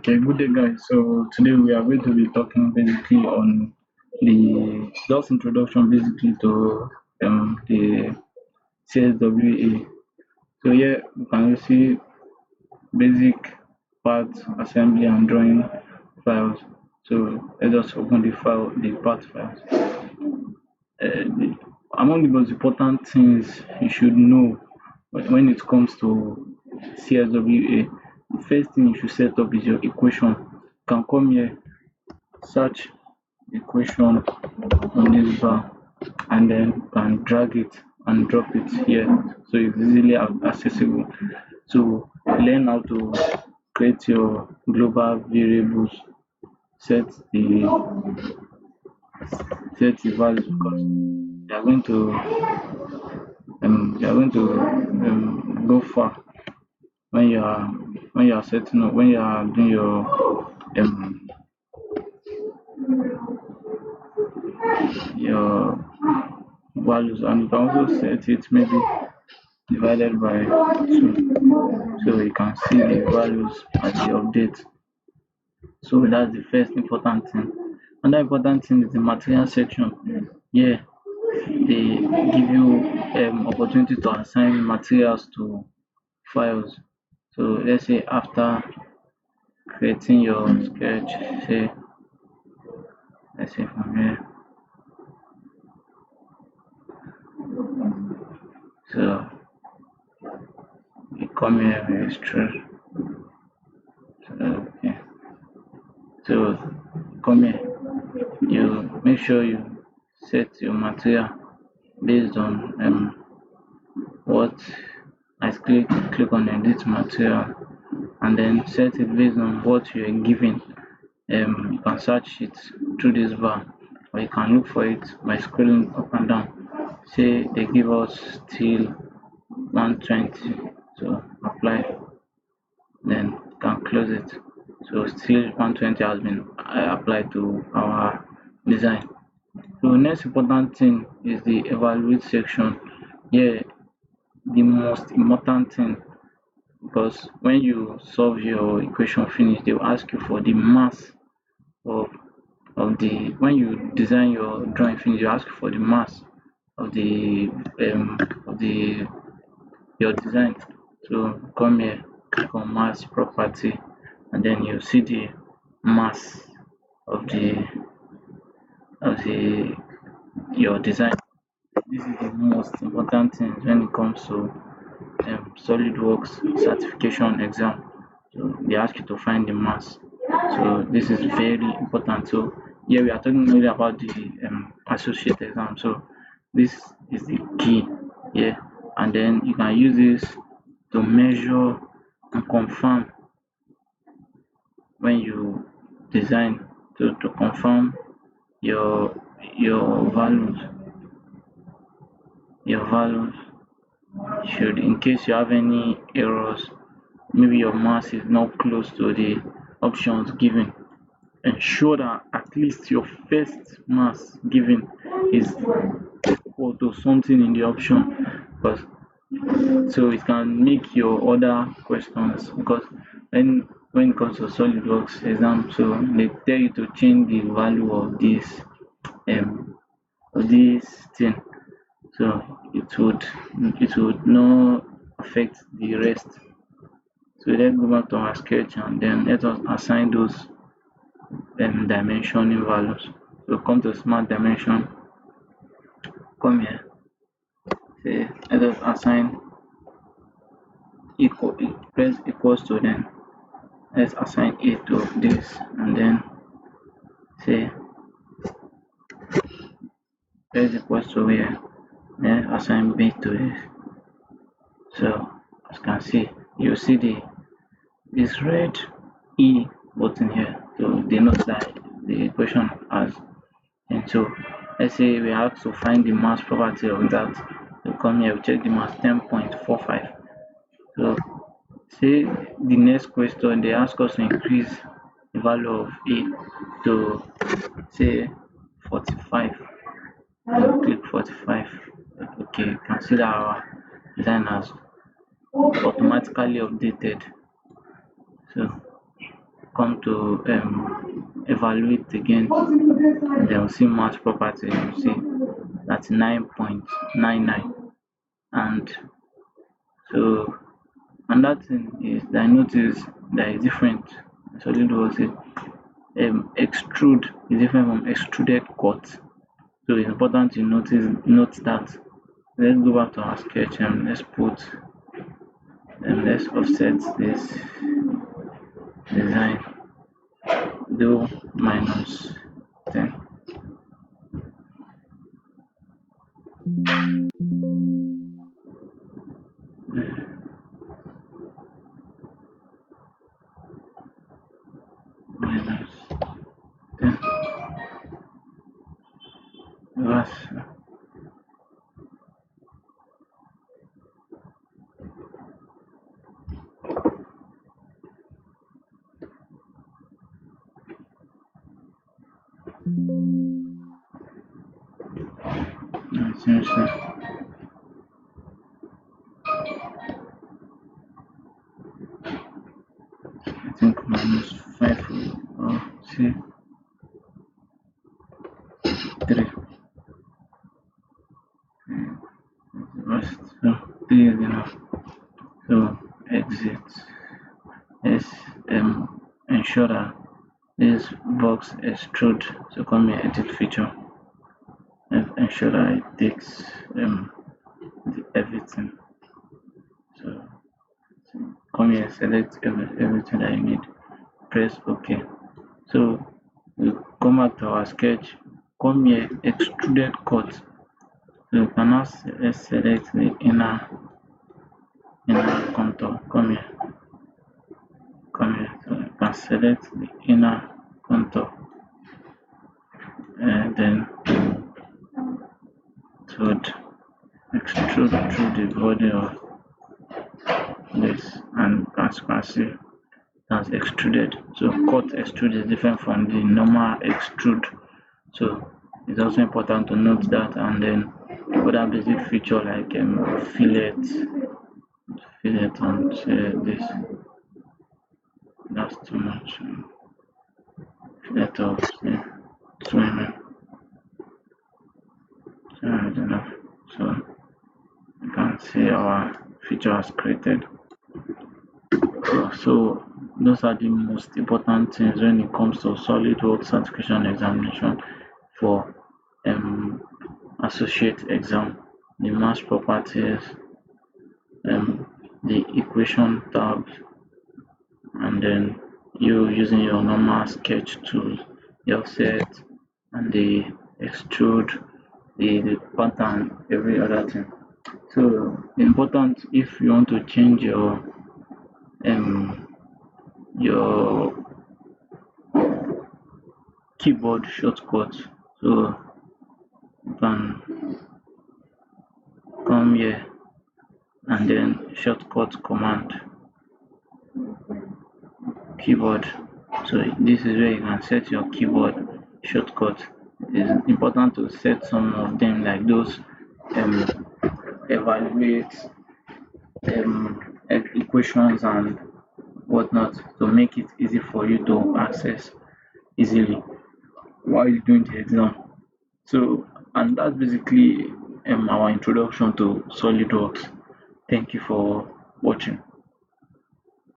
Okay, good day, guys. So today we are going to be talking basically on the just introduction basically to the CSWA. So here you can see basic part assembly and drawing files. So let's just open the part files. Among the most important things you should know when it comes to CSWA, the first thing you should set up is your equation. You can come here, search equation on this bar, and then you can drag it and drop it here, so it's easily accessible. So learn how to create your global variables, set the values, because they are going to go far when you are setting up, when you are doing um your values. And you can also set it maybe divided by 2, so you can see the values at the update. So that's the first important thing. Another important thing is the material section. Yeah, they give you opportunity to assign materials to files. So let's say after creating your sketch, say let's say from here, so you come here, we extrude. So okay, so come here, you make sure you set your material based on what I click on edit material, and then set it based on what you are given. You can search it through this bar, or you can look for it by scrolling up and down. Say they give us steel 120, so apply, then you can close it. So steel 120 has been applied to our design. So next important thing is the evaluate section. Here, the most important thing, because when you solve your equation finish, they will ask you for the mass of the, when you design your drawing finish, you ask for the mass of the um of the your design. So come here, click on mass property, and then you see the mass of the your design. This is the most important thing when it comes to Solidworks certification exam. So they ask you to find the mass. So this is very important. So here we are talking only about the associate exam. So this is the key here, and then you can use this to measure and confirm when you design, to confirm your values. Your values should, in case you have any errors, maybe your mass is not close to the options given, ensure that at least your first mass given is equal to something in the option, because so it can make your other questions, because when it comes to SolidWorks exam, so they tell you to change the value um of this thing, so it would not affect the rest. So let's go back to our sketch, and then let us assign those dimensioning values. So come to smart dimension, come here, say let us assign equal, press equals to, then let's assign A to this, and then say press equals to here, then assign B to this. So as you can see, you see this red E button here to denote that the equation has. And so let's say we have to find the mass property of that. We come here, we check the mass 10.45. So say the next question, they ask us to increase the value of A to say 45. So click 45. Okay, you can see that our design has automatically updated. So come to evaluate again, then we'll see mass property, you see that's 9.99. And so another thing is that I notice that is different. SolidWorks extrude is different from extruded cut. So it's important to note that. Let's go back to our sketch and let's offset this design, do minus 10. Minus 10. That's seriously. I think minus 5 or 3. Rest. So 3 is enough. So exit. Ensure that this box extrude. So come here, edit feature. Ensure that it takes everything. So come here, select everything that you need. Press OK. So we come back to our sketch. Come here, extruded cut. So you can now select the inner contour. Come here. So you can select the inner contour, and then extrude through the body of this, and as you can see, that's extruded. So cut extrude is different from the normal extrude. So it's also important to note that. And then other basic feature like fillet and this. That's too much. Fillet of swimming. So I don't know. So you can see our feature has created. So those are the most important things when it comes to SolidWorks certification examination for associate exam: the mass properties, the equation tabs, and then you using your normal sketch tool, the offset, and the extrude, the pattern, every other thing. So important if you want to change your keyboard shortcut. So you can come here and then shortcut command keyboard. So this is where you can set your keyboard shortcut. It's important to set some of them, like those evaluate equations and whatnot, to make it easy for you to access easily while you're doing the exam. So, and that's basically our introduction to SolidWorks. Thank you for watching.